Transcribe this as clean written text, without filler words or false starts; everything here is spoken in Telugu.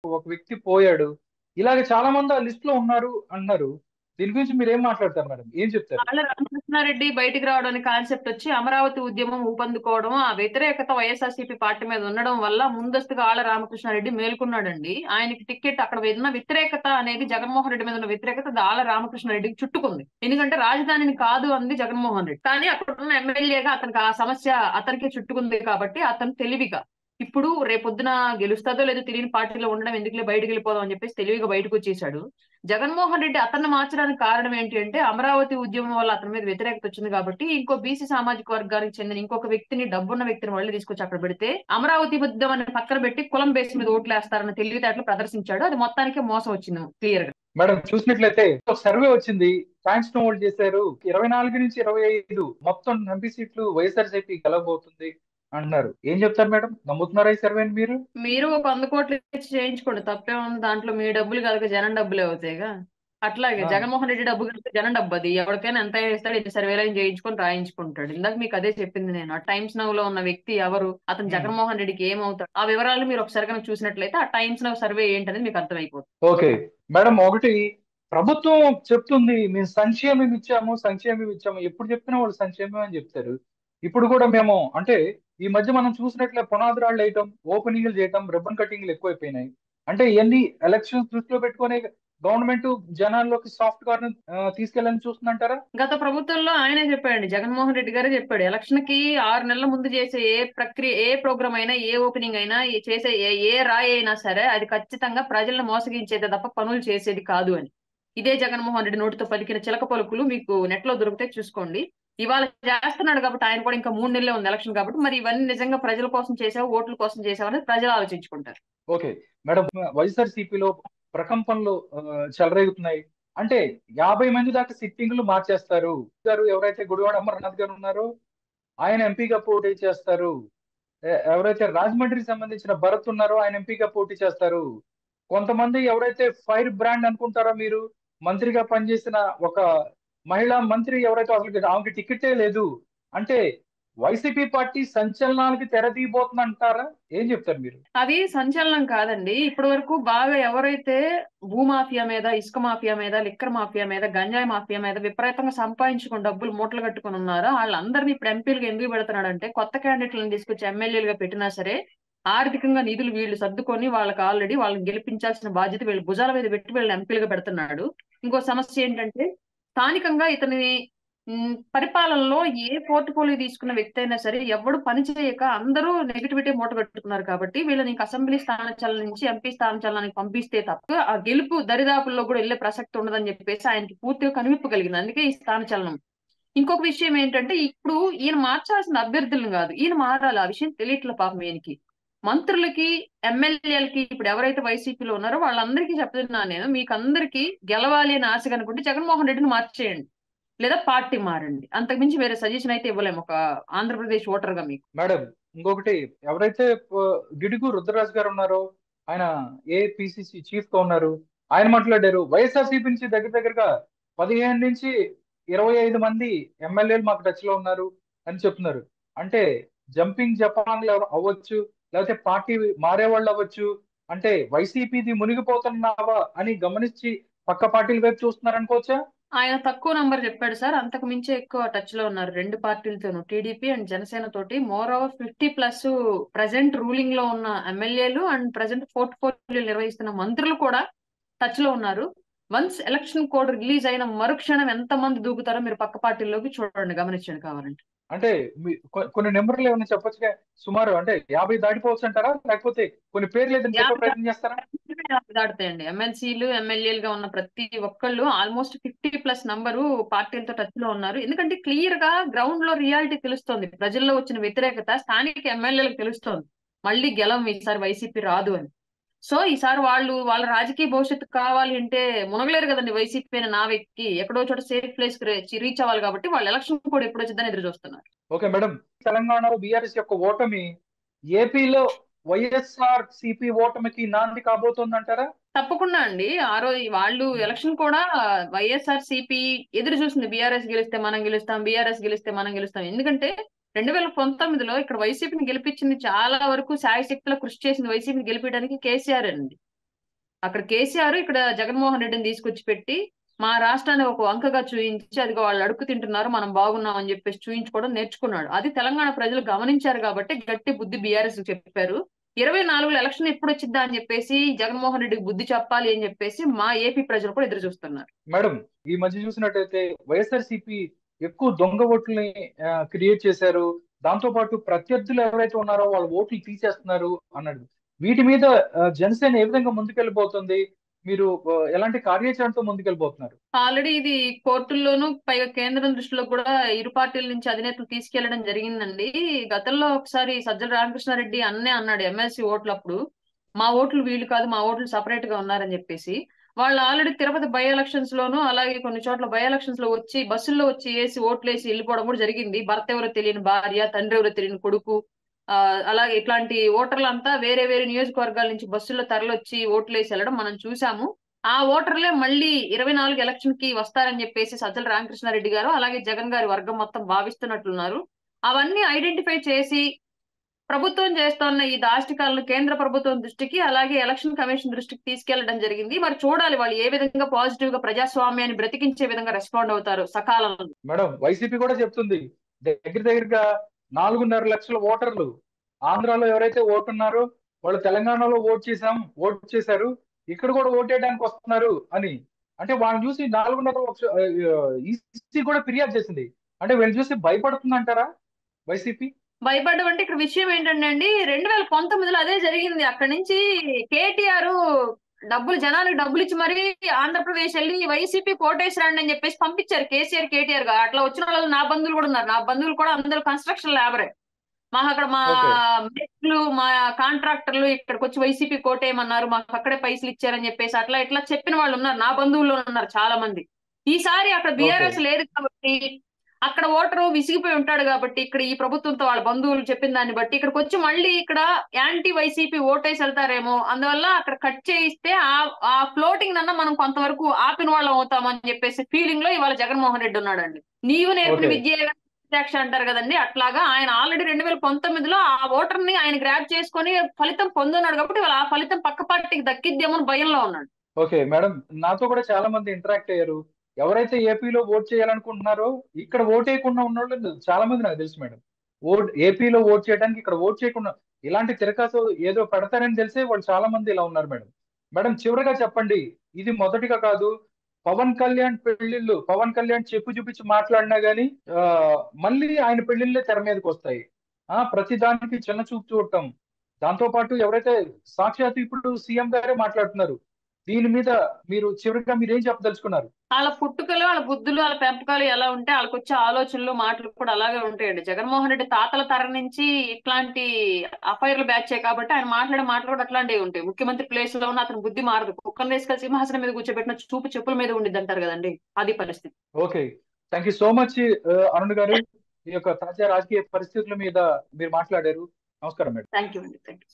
ఒక వ్యక్తి పోయాడు. ఇలాగ చాలా మంది ఆ లిస్ట్ లో ఉన్నారు అన్నారు. దీని గురించి మీరు ఏం మాట్లాడతారు మేడం? ఏం చెప్తారు? ఆళ్ళ రామకృష్ణారెడ్డి బయటికి రావడం అనే కాన్సెప్ట్ వచ్చి అమరావతి ఉద్యమం ఊపందుకోవడం, ఆ వ్యతిరేకత వైఎస్ఆర్సీపీ పార్టీ మీద ఉండడం వల్ల ముందస్తుగా ఆళ్ళ రామకృష్ణారెడ్డి మేల్కొన్నాడండి. ఆయనకి టికెట్ అక్కడ ఉన్న వ్యతిరేకత అనేది జగన్మోహన్ రెడ్డి మీద ఉన్న వ్యతిరేకత ఆళ్ళ రామకృష్ణారెడ్డికి చుట్టుకుంది. ఎందుకంటే రాజధానిని కాదు అంది జగన్మోహన్ రెడ్డి. కానీ అక్కడ ఉన్న ఎమ్మెల్యేగా అతనికి ఆ సమస్య అతనికి చుట్టుకుంది కాబట్టి అతను తెలివిగా ఇప్పుడు రేపొద్దున గెలుస్తాదో లేదో తెలియని పార్టీలో ఉండడం ఎందుకులే బయటకు వెళ్ళిపోదాం అని చెప్పేసి తెలివిగా బయటకు వచ్చేసాడు. జగన్మోహన్ రెడ్డి అతన్ని మార్చడానికి కారణం ఏంటి అంటే అమరావతి ఉద్యమం వల్ల అతని మీద వ్యతిరేకత వచ్చింది కాబట్టి ఇంకో బీసీ సామాజిక వర్గానికి చెందిన ఇంకొక వ్యక్తిని డబ్బున్న వ్యక్తిని మళ్ళీ తీసుకొచ్చి అక్కడ పెడితే అమరావతి ఉద్యమాన్ని పక్కన పెట్టి కులం బేస్ మీద ఓట్లేస్తారన్న తెలివితేటలు ప్రదర్శించాడు. అది మొత్తానికి మోసం వచ్చింది క్లియర్ గా. మేడం చూసినట్లయితే ఒక సర్వే వచ్చింది. థ్యాంక్స్ టు ఓల్డ్ చేశారు. 24 నుంచి 25 మొత్తం ఎంపీ సీట్లు వైఎస్ఆర్సీపీ గెలవబోతుంది అంటున్నారు. ఏం చెప్తారు మేడం? నమ్ముతున్నారా ఈ సర్వేని మీరు? మీరు ఒక 100 కోట్లు ఇచ్చి చేయించుకోండి, తప్పే ఉంది దాంట్లో. మీ డబ్బులు కాదు జనం డబ్బులే అవుతాయిగా. అట్లాగే ఆ, జగన్మోహన్ రెడ్డి డబ్బు కలిపి జనం డబ్బు అది ఎవరికైనా ఎంత ఇస్తాడు, ఎన్ని సర్వేలను చేయించుకొని రాయించుకుంటాడు. ఇందాక మీకు అదే చెప్పింది నేను. ఆ టైమ్స్ నౌ లో ఉన్న వ్యక్తి ఎవరు, అతను ఉమ్, జగన్మోహన్ రెడ్డికి ఏమవుతాడు, ఆ వివరాలు మీరు ఒకసారి కనుక చూసినట్లయితే ఆ టైమ్స్ నౌ సర్వే ఏంటనేది మీకు అర్థమైపోతుంది. Okay madam. ఒకటి, ప్రభుత్వం చెప్తుంది మేము సంక్షేమం ఇచ్చాము, సంక్షేమం ఇచ్చాము. ఎప్పుడు చెప్పినా వాళ్ళు సంక్షేమం అని చెప్తారు. ఇప్పుడు కూడా మేము అంటే ఈ మధ్య మనం చూసినట్లే పునాది రాళ్ళు వేయటం, ఓపెనింగ్లు చేయటం, రిబ్బన్ కటింగ్లు ఎక్కువైపోయినాయి. అంటే ఇవన్నీ ఎలక్షన్స్ దృష్టిలో పెట్టుకునే గవర్నమెంట్ జనాల్లోకి సాఫ్ట్ కార్న్ తీసుకెళ్ళాలని చూస్తుందంటారా? గత ప్రభుత్వంలో ఆయనే చెప్పాడండి, జగన్మోహన్ రెడ్డి గారే చెప్పాడు. ఎలక్షన్ కి 6 నెలల ముందు చేసే ఏ ప్రక్రియ, ఏ ప్రోగ్రామ్ అయినా, ఏ ఓపెనింగ్ అయినా, చేసే ఏ రాయి అయినా సరే అది ఖచ్చితంగా ప్రజలను మోసగించేదే తప్ప పనులు చేసేది కాదు అని. ఇదే జగన్మోహన్ రెడ్డి నోటితో పలికిన చిలక పలుకులు మీకు నెట్ లో దొరికితే చూసుకోండి. ఇవాళ చేస్తున్నాడు కాబట్టి ఆయన కూడా ఇంకా 3 నెలలే ఉంది ఎలక్షన్ కాబట్టి, మరి ఇవన్నీ నిజంగా ప్రజల కోసం చేసావు, ఓట్ల కోసం చేసావు అనేది ప్రజలు ఆలోచించుకుంటారు. Okay madam. వైఎస్ఆర్సీపీలో ప్రకంపనలు చెలరేగుతున్నాయి. అంటే 50 మంది దాకా సిట్టింగ్లు మార్చేస్తారు గారు. ఎవరైతే గుడివాడ అమర్నాథ్ గారు ఉన్నారో ఆయన ఎంపీగా పోటీ చేస్తారు. ఎవరైతే రాజమండ్రికి సంబంధించిన భరత్ ఉన్నారో ఆయన ఎంపీగా పోటీ చేస్తారు. కొంతమంది ఎవరైతే ఫైర్ బ్రాండ్ అనుకుంటారో మీరు, మంత్రిగా పనిచేసిన ఒక మహిళా మంత్రి ఎవరైతే అసలు ఆమెకి టికెటే లేదు అంటే వైసీపీ పార్టీ సంచలనాలకి తెర తీయబోతుంది అంటారా? ఏం చెప్తారు మీరు? అది సంచలనం కాదండి. ఇప్పటి వరకు బాగా ఎవరైతే భూమాఫియా మీద, ఇసుక మాఫియా మీద, లిక్కర్ మాఫియా మీద, గంజాయి మాఫియా మీద విపరీతంగా సంపాదించుకుని డబ్బులు మూటలు కట్టుకుని ఉన్నారో వాళ్ళందరినీ ఇప్పుడు ఎంపీలుగా ఎందుకు పెడుతున్నాడంటే, కొత్త క్యాండిడేట్లను తీసుకొచ్చి ఎమ్మెల్యేలుగా పెట్టినా సరే ఆర్థికంగా నిధులు వీళ్ళు సర్దుకొని వాళ్ళకి ఆల్రెడీ వాళ్ళని గెలిపించాల్సిన బాధ్యత వీళ్ళ భుజాల మీద పెట్టి వీళ్ళని ఎంపీలుగా పెడుతున్నాడు. ఇంకో సమస్య ఏంటంటే స్థానికంగా ఇతని పరిపాలనలో ఏ పోర్ట్ఫోలియో తీసుకున్న వ్యక్తి అయినా సరే ఎవడు పని చేయక అందరూ నెగిటివిటీ మూట కట్టుకున్నారు కాబట్టి వీళ్ళని ఇంక అసెంబ్లీ స్థానాచలనం నుంచి ఎంపీ స్థానాచలనానికి పంపిస్తే తప్ప ఆ గెలుపు దరిదాపుల్లో కూడా వెళ్ళే ప్రసక్తి ఉండదని చెప్పేసి ఆయనకి పూర్తిగా కనువిప్పు కలిగింది. అందుకే ఈ స్థానచలనం. ఇంకొక విషయం ఏంటంటే ఇప్పుడు ఈయన మార్చాల్సిన అభ్యర్థులను కాదు, ఈయన మారాలి. ఆ విషయం తెలియట్లే పాపం ఈయనకి. మంత్రులకి, ఎమ్మెల్యేలకి ఇప్పుడు ఎవరైతే వైసీపీలో ఉన్నారో వాళ్ళందరికీ చెప్తున్నాను నేను, మీకు అందరికీ గెలవాలి అని ఆశ కనుకుంటే జగన్మోహన్ రెడ్డిని మార్చేయండి, లేదా పార్టీ మారండి. అంతకు మించి వేరే సజెషన్ అయితే ఇవ్వలేము ఒక ఆంధ్రప్రదేశ్ ఓటర్ గా మీకు. మేడం ఇంకొకటి, ఎవరైతే గిడుగు రుద్రరాజు గారు ఉన్నారో ఆయన ఏపీసీసీ చీఫ్ గా ఉన్నారు. ఆయన మాట్లాడారు వైఎస్ఆర్సీపీ నుంచి దగ్గర దగ్గరగా 15 నుంచి 25 మంది ఎమ్మెల్యేలు మాకు టచ్ లో ఉన్నారు అని చెప్తున్నారు. అంటే జంపింగ్ జపాన్ అవ్వచ్చు, లేకపోతే పార్టీ మారే వాళ్ళు అవ్వచ్చు. అంటే వైసీపీది మునిగిపోతున్నావా అని గమనించి పక్క పార్టీల వైపు చూస్తున్నారు అనుకోవచ్చా? ఆయన తక్కువ నంబర్ చెప్పాడు సార్, అంతకు మించి ఎక్కువ టచ్ లో ఉన్నారు రెండు పార్టీలతోనూ, టీడీపీ అండ్ జనసేన తోటి. మోర్ ఓవర్ 50+ ప్రజెంట్ రూలింగ్ లో ఉన్న ఎమ్మెల్యేలు అండ్ ప్రజెంట్ పోర్ట్ఫోలియో నిర్వహిస్తున్న మంత్రులు కూడా టచ్ లో ఉన్నారు. వన్స్ ఎలక్షన్ కోడ్ రిలీజ్ అయిన మరుక్షణం ఎంత మంది దూకుతారో మీరు పక్క పార్టీల్లోకి చూడండి, గమనించండి కావాలంటే. అంటే కొన్ని నెంబర్లు ఏమైనా చెప్పొచ్చుగా? సుమారు అంటే 50 దాటిపోవచ్చు అంటారా? లేకపోతే కొన్ని పేర్లు ఏదైనా చెప్పే 50 ప్రయత్నం చేస్తారా? దాటుతాయండి. ఎమ్మెల్సీలు, ఎమ్మెల్యేలుగా ఉన్న ప్రతి ఒక్కళ్ళు ఆల్మోస్ట్ 50+ నంబరు పార్టీలతో టచ్ లో ఉన్నారు. ఎందుకంటే క్లియర్ గా గ్రౌండ్ లో రియాలిటీ తెలుస్తోంది. ప్రజల్లో వచ్చిన వ్యతిరేకత స్థానిక ఎమ్మెల్యేలకు తెలుస్తోంది. మళ్ళీ గెలం ఈసారి వైసీపీ రాదు అని. సో ఈసారి వాళ్ళు వాళ్ళ రాజకీయ భవిష్యత్తు కావాలి అంటే మునగలేరు కదండి. వైసీపీ అయిన నా వ్యక్తి ఎక్కడో చోట సేఫ్ ప్లేస్ రీచ్ అవ్వాలి కాబట్టి వాళ్ళు ఎలక్షన్ కూడా ఎప్పుడు వచ్చిందని ఎదురు చూస్తున్నారు. Okay madam. తెలంగాణలో బీఆర్ఎస్ యొక్క ఓటమి ఏపీలో వైఎస్ఆర్ సిపి ఓటమికి నాంది కాబోతోందంటారా? తప్పకుండా అండి. ఆ రోజు వాళ్ళు ఎలక్షన్ కూడా వైఎస్ఆర్ సిపి ఎదురు చూసింది. బీఆర్ఎస్ గెలిస్తే మనం గెలుస్తాం, బీఆర్ఎస్ గెలిస్తే మనం గెలుస్తాం. ఎందుకంటే 2019లో ఇక్కడ వైసీపీని గెలిపించింది, చాలా వరకు శాయశక్తుల కృషి చేసింది వైసీపీని గెలిపించడానికి కేసీఆర్ అండి. అక్కడ కేసీఆర్, ఇక్కడ జగన్మోహన్ రెడ్డిని తీసుకొచ్చి పెట్టి మా రాష్ట్రాన్ని ఒక వంకగా చూయించి, అదిగో వాళ్ళు అడుక్కు తింటున్నారు మనం బాగున్నాం అని చెప్పేసి చూయించుకోవడం నేర్చుకున్నాడు. అది తెలంగాణ ప్రజలు గమనించారు కాబట్టి గట్టి బుద్ధి బీఆర్ఎస్ చెప్పారు. 24లో ఎలక్షన్ ఎప్పుడు వచ్చిద్దా అని చెప్పేసి జగన్మోహన్ రెడ్డికి బుద్ధి చెప్పాలి అని చెప్పేసి మా ఏపీ ప్రజలు కూడా ఎదురు చూస్తున్నారు. మేడం, ఈ మధ్య చూసినట్టయితే వైఎస్ఆర్సీపీ ఎక్కువ దొంగ ఓట్లని క్రియేట్ చేశారు. దాంతో పాటు ప్రత్యర్థులు ఎవరైతే ఉన్నారో వాళ్ళ ఓట్లు తీసేస్తున్నారు అన్నాడు. వీటి మీద జనసేన ఏ విధంగా ముందుకెళ్ళిపోతుంది? మీరు ఎలాంటి కార్యాచరణతో ముందుకెళ్ళిపోతున్నారు? ఆల్రెడీ ఇది కోర్టుల్లోనూ పైగా కేంద్రం దృష్టిలో కూడా ఇరు పార్టీల నుంచి అధినేతలు తీసుకెళ్లడం జరిగిందండి. గతంలో ఒకసారి సజ్జల రామకృష్ణారెడ్డి అన్నాడు ఎమ్మెల్సీ ఓట్లప్పుడు, మా ఓట్లు వీళ్ళు కాదు, మా ఓట్లు సపరేట్ గా ఉన్నారని చెప్పేసి. వాళ్ళు ఆల్రెడీ తిరుపతి బై ఎలక్షన్స్ లోను, అలాగే కొన్ని చోట్ల బై ఎలక్షన్స్ లో వచ్చి బస్సుల్లో వచ్చి వేసి ఓట్లు వేసి వెళ్ళిపోవడం కూడా జరిగింది. భర్త ఎవరో తెలియని భార్య, తండ్రి ఎవరో తెలియని కొడుకు, అలాగే ఇట్లాంటి ఓటర్లంతా వేరే వేరే నియోజకవర్గాల నుంచి బస్సుల్లో తరలొచ్చి ఓట్లు వేసి వెళ్ళడం మనం చూసాము. ఆ ఓటర్లే మళ్ళీ 24 ఎలక్షన్ కి వస్తారని చెప్పేసి సజ్జల రామకృష్ణారెడ్డి గారు, అలాగే జగన్ గారి వర్గం మొత్తం భావిస్తున్నట్లున్నారు. అవన్నీ ఐడెంటిఫై చేసి ప్రభుత్వం చేస్తున్న ఈ దాష్టికాలను కేంద్ర ప్రభుత్వం దృష్టికి, అలాగే ఎలక్షన్ కమిషన్ దృష్టికి తీసుకెళ్లడం జరిగింది. మరి చూడాలి వాళ్ళు ఏ విధంగా పాజిటివ్ గా ప్రజాస్వామ్యాన్ని బ్రతికించే విధంగా రెస్పాండ్ అవుతారు సకాలంలో. మేడం, వైసీపీ కూడా చెప్తుంది దగ్గరగా 4.5 లక్షల ఓటర్లు ఆంధ్రాలో ఎవరైతే ఓటున్నారో వాళ్ళు తెలంగాణలో ఓట్ చేశారు, ఇక్కడ కూడా ఓటేయడానికి వస్తున్నారు అని. అంటే వాళ్ళని చూసి 4.5 లక్షల ఈసీ కూడా ఫిర్యాదు చేసింది. అంటే వీళ్ళు చూసి భయపడుతుంది అంటారా వైసీపీ? భయపడ్డం అంటే ఇక్కడ విషయం ఏంటంటే అండి, 2019లో అదే జరిగింది. అక్కడి నుంచి కేటీఆర్ జనాలకు డబ్బులు ఇచ్చి మరి ఆంధ్రప్రదేశ్ వెళ్ళి వైసీపీ కోటేసి రండి అని చెప్పేసి పంపించారు కేసీఆర్, కేటీఆర్ గా. అట్లా వచ్చిన వాళ్ళు నా బంధువులు కూడా ఉన్నారు. నా బంధువులు కూడా అందరూ కన్స్ట్రక్షన్ లేబరే. మాకు అక్కడ మా మేస్త్రులు, మా కాంట్రాక్టర్లు ఇక్కడికి వచ్చి వైసీపీ కోటేయమన్నారు, మాకు అక్కడే పైసలు ఇచ్చారని చెప్పేసి అట్లా ఇట్లా చెప్పిన వాళ్ళు ఉన్నారు. నా బంధువుల్లో ఉన్నారు చాలా మంది. ఈసారి అక్కడ బీఆర్ఎస్ లేదు కాబట్టి, అక్కడ ఓటరు విసిగిపోయి ఉంటాడు కాబట్టి, ఇక్కడ ఈ ప్రభుత్వంతో వాళ్ళ బంధువులు చెప్పిన దాన్ని బట్టి ఇక్కడికి వచ్చి మళ్ళీ ఇక్కడ యాంటీ వైసీపీ ఓటేసి వెళ్తారేమో, అందువల్ల అక్కడ కట్ చేయిస్తే ఆ ఫ్లోటింగ్ నన్న మనం కొంతవరకు ఆపిన వాళ్ళం అవుతామని చెప్పేసి ఫీలింగ్ లో ఇవాళ జగన్మోహన్ రెడ్డి ఉన్నాడండి. నీవు నేర్పిన విద్య అంటారు కదండి, అట్లాగా ఆయన ఆల్రెడీ 2019లో ఆ ఓటర్ ని ఆయన గ్రాబ్ చేసుకొని ఫలితం పొందున్నాడు కాబట్టి ఆ ఫలితం పక్క పార్టీకి దక్కిద్దేమో భయంలో ఉన్నాడు. ఓకే మేడం, నాతో కూడా చాలా మంది ఇంటరాక్ట్ అయ్యారు. ఎవరైతే ఏపీలో ఓట్ చేయాలనుకుంటున్నారో ఇక్కడ ఓట్ వేయకుండా ఉన్న వాళ్ళు చాలా మంది నాకు తెలుసు మేడం. ఏపీలో ఓట్ చేయడానికి ఇక్కడ ఓట్ చేయకుండా ఇలాంటి తిరకాసు ఏదో పెడతారని తెలిసే వాళ్ళు చాలా మంది ఇలా ఉన్నారు మేడం. మేడం, చివరిగా చెప్పండి, ఇది మొదటిగా కాదు. పవన్ కళ్యాణ్ చెప్పు చూపించి మాట్లాడినా గానీ మళ్ళీ ఆయన పెళ్లిళ్ళే తెర మీదకి వస్తాయి. ప్రతి దానికి చిన్న చూపు చూడటం. దాంతో పాటు ఎవరైతే సాక్షాత్ ఇప్పుడు సీఎం గారే మాట్లాడుతున్నారు, దీని మీద చివరిగా మీరేం చెప్పదలుచుకున్నారు? వాళ్ళ పుట్టుకలు, వాళ్ళ బుద్ధులు, వాళ్ళ పెంపకాలు ఎలా ఉంటే వాళ్ళకి వచ్చే ఆలోచనలు, మాటలు కూడా అలాగే ఉంటాయండి. జగన్మోహన్ రెడ్డి తాతల తరం నుంచి ఇట్లాంటి అఫైర్లు బ్యాచే కాబట్టి ఆయన మాట్లాడే మాటలు కూడా అట్లాంటివి ఉంటాయి. ముఖ్యమంత్రి ప్లేస్ లో ఉన్న అతని బుద్ధి మారదు. కుక్కను వేసుకొని సింహాసనం మీద కూర్చోబెట్టిన చూపు చెప్పుల మీద ఉండిద్ది అంటారు కదండి, అది పరిస్థితి. Okay, thank you so much Arun గారు. ఈ యొక్క తాజా రాజకీయ పరిస్థితుల మీద మీరు మాట్లాడారు. నమస్కారం మేడం. థ్యాంక్ యూ అండి. Thank you.